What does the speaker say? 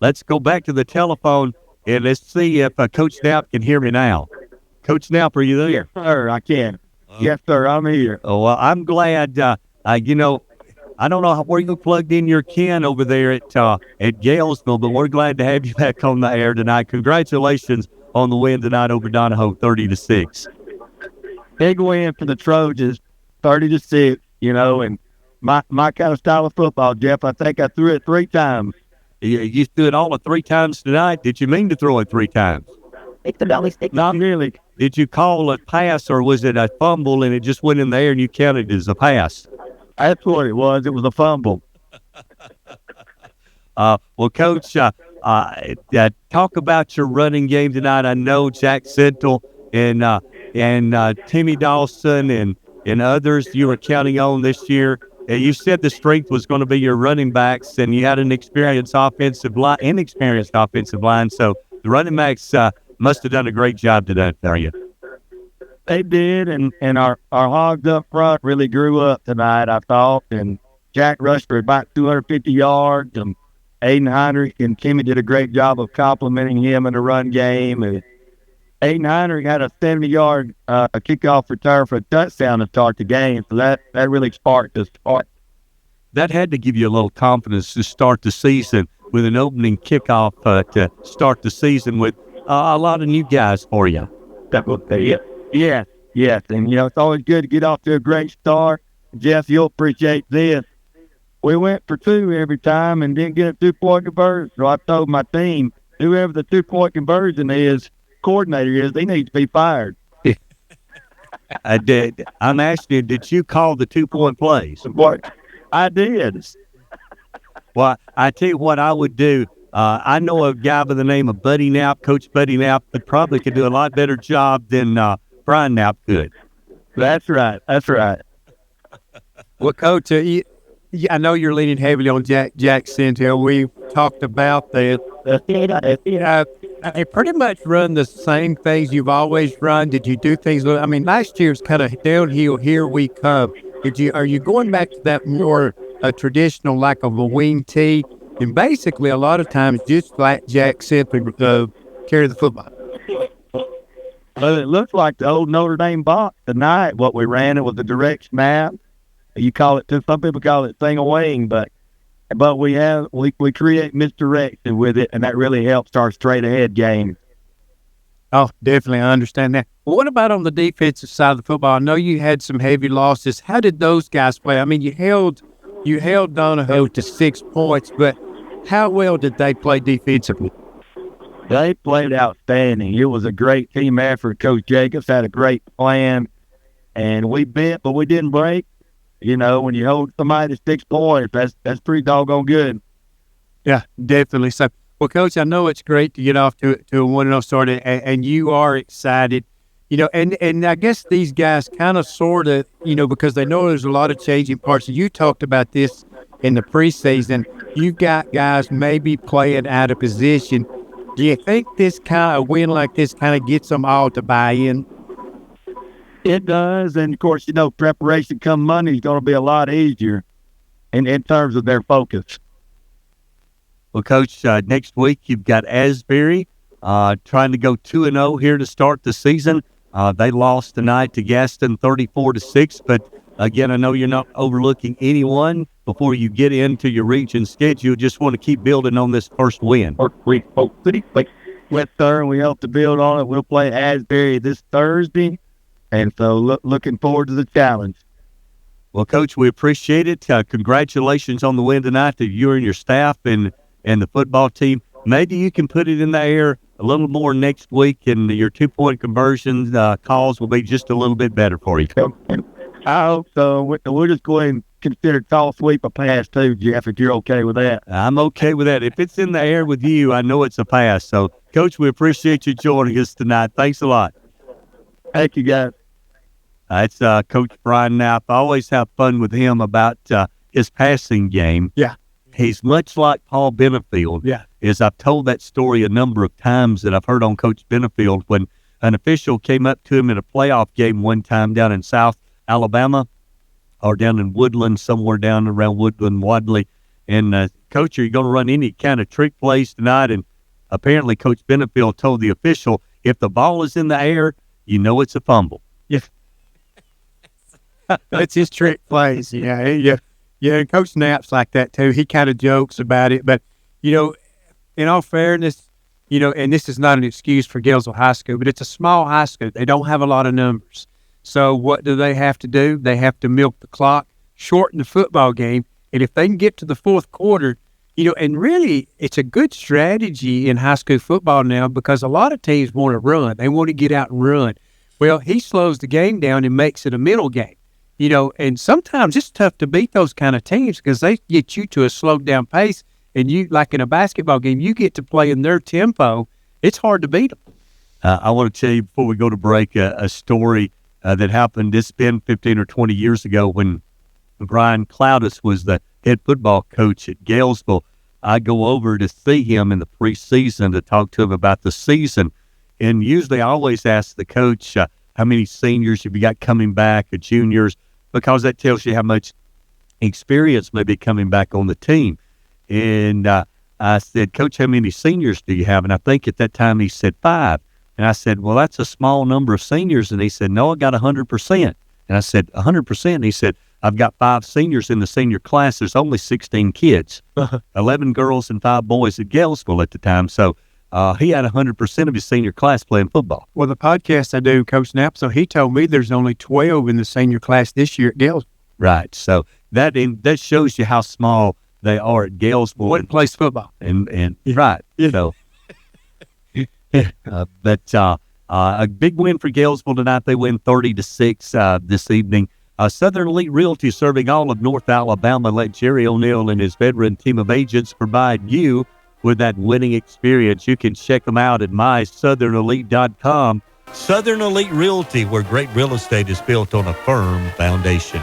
let's go back to the telephone and let's see if Coach Knapp can hear me now. Coach Knapp, are you there? Yes, sir, I can. Yes, sir, I'm here. Oh, well, I'm glad. You know, I don't know where you plugged in your Ken over there at Gaylesville, but we're glad to have you back on the air tonight. Congratulations on the win tonight over Donoho, 30-6. Big win for the Trojans, 30-6. You know, and my kind of style of football, Jeff. I think I threw it 3 times. You threw it all 3 times tonight. Did you mean to throw it 3 times? Not really. Did you call a pass or was it a fumble and it just went in the air and you counted it as a pass? That's what it was. It was a fumble. Well, Coach, talk about your running game tonight. I know Jack Sentel and Timmy Dawson and others you were counting on this year. You said the strength was going to be your running backs, and you had an inexperienced offensive line. So the running backs must have done a great job today for you. They did, and our hogs up front really grew up tonight, I thought. And Jack rushed for about 250 yards, and Aiden Heinrich and Timmy did a great job of complimenting him in the run game. And Aiden Heinrich had a 70-yard a kickoff return for a touchdown to start the game, so that really sparked us. That had to give you a little confidence to start the season with an opening kickoff to start the season with a lot of new guys for you. Yes, and it's always good to get off to a great start. Jeff, you'll appreciate this. We went for 2 every time and didn't get a 2-point conversion. So I told my team, whoever the 2-point conversion coordinator is, they need to be fired. I did. I'm asking you, did you call the 2-point plays? What? I did. Well, I tell you what I would do. I know a guy by the name of Buddy Knapp, Coach Buddy Knapp, that probably could do a lot better job than Brian Knapp could. That's right. Well, Coach, I know you're leaning heavily on Jack Sentel. We talked about that. They pretty much run the same things you've always run. Did you do things? I mean, last year's kind of downhill. Here we come. Are you going back to that more traditional, like of a wing tee? And basically, a lot of times, just like Jack simply carry the football. Well, it looks like the old Notre Dame box tonight. What we ran, it was a direct snap. You call it, some people call it single wing, but we create misdirection with it, and that really helps our straight ahead game. Oh, definitely, I understand that. Well, what about on the defensive side of the football? I know you had some heavy losses. How did those guys play? I mean, you held Donoho to 6 points, but how well did they play defensively? They played outstanding. It was a great team effort. Coach Jacobs had a great plan, and we bit, but we didn't break. When you hold somebody to 6 points, that's pretty doggone good. Yeah, definitely. So, well, Coach, I know it's great to get off to a 1-0 start, and you are excited. And I guess these guys kind of sort of, because they know there's a lot of changing parts. You talked about this in the preseason. You've got guys maybe playing out of position. Do you think this kind of win like this kind of gets them all to buy in? It does. And, of course, preparation come Monday is going to be a lot easier in terms of their focus. Well, Coach, next week you've got Asbury trying to go 2-0 here to start the season. They lost tonight to Gaston 34-6, but again, I know you're not overlooking anyone before you get into your region schedule. Just want to keep building on this first win. With third, we hope to build on it. We'll play Asbury this Thursday, and so looking forward to the challenge. Well, Coach, we appreciate it. Congratulations on the win tonight to you and your staff and the football team. Maybe you can put it in the air a little more next week, and your 2-point conversion calls will be just a little bit better for you. I hope so. We'll just go ahead and consider call sweep a pass too, Jeff, if you're okay with that. I'm okay with that. If it's in the air with you, I know it's a pass. So, Coach, we appreciate you joining us tonight. Thanks a lot. Thank you, guys. It's Coach Brian Knapp. I always have fun with him about his passing game. Yeah. He's much like Paul Benefield. Yeah. As I've told that story a number of times that I've heard on Coach Benefield, when an official came up to him in a playoff game one time down in South Alabama or down in Woodland, somewhere down around Woodland, Wadley, And Coach, are you going to run any kind of trick plays tonight? And apparently Coach Benefield told the official, if the ball is in the air, you know it's a fumble. That's his trick plays. Yeah. Coach Knapp's like that too. He kind of jokes about it, but in all fairness, and this is not an excuse for Gaylesville High School, but it's a small high school. They don't have a lot of numbers. So what do they have to do? They have to milk the clock, shorten the football game, and if they can get to the fourth quarter, and really it's a good strategy in high school football now because a lot of teams want to run. They want to get out and run. Well, he slows the game down and makes it a middle game. And sometimes it's tough to beat those kind of teams because they get you to a slowed down pace. And you, like in a basketball game, you get to play in their tempo. It's hard to beat them. I want to tell you before we go to break a story that happened. It's been 15 or 20 years ago when Brian Cloudis was the head football coach at Gaylesville. I go over to see him in the preseason to talk to him about the season. And usually I always ask the coach, how many seniors have you got coming back or juniors? Because that tells you how much experience may be coming back on the team. And I said, Coach, how many seniors do you have? And I think at that time he said 5. And I said, well, that's a small number of seniors. And he said, no, I got 100%. And I said, 100%? And he said, I've got 5 seniors in the senior class. There's only 16 kids, 11 girls and 5 boys at Gaylesville at the time. So he had 100% of his senior class playing football. Well, the podcast I do, Coach Knapp, so he told me there's only 12 in the senior class this year at Gaylesville. Right. So that shows you how small they are at Gaylesville. What plays football. And right. But a big win for Gaylesville tonight. They win 30-6 this evening. Southern Elite Realty, serving all of North Alabama. Let Jerry O'Neill and his veteran team of agents provide you with that winning experience. You can check them out at mysouthernelite.com. Southern Elite Realty, where great real estate is built on a firm foundation.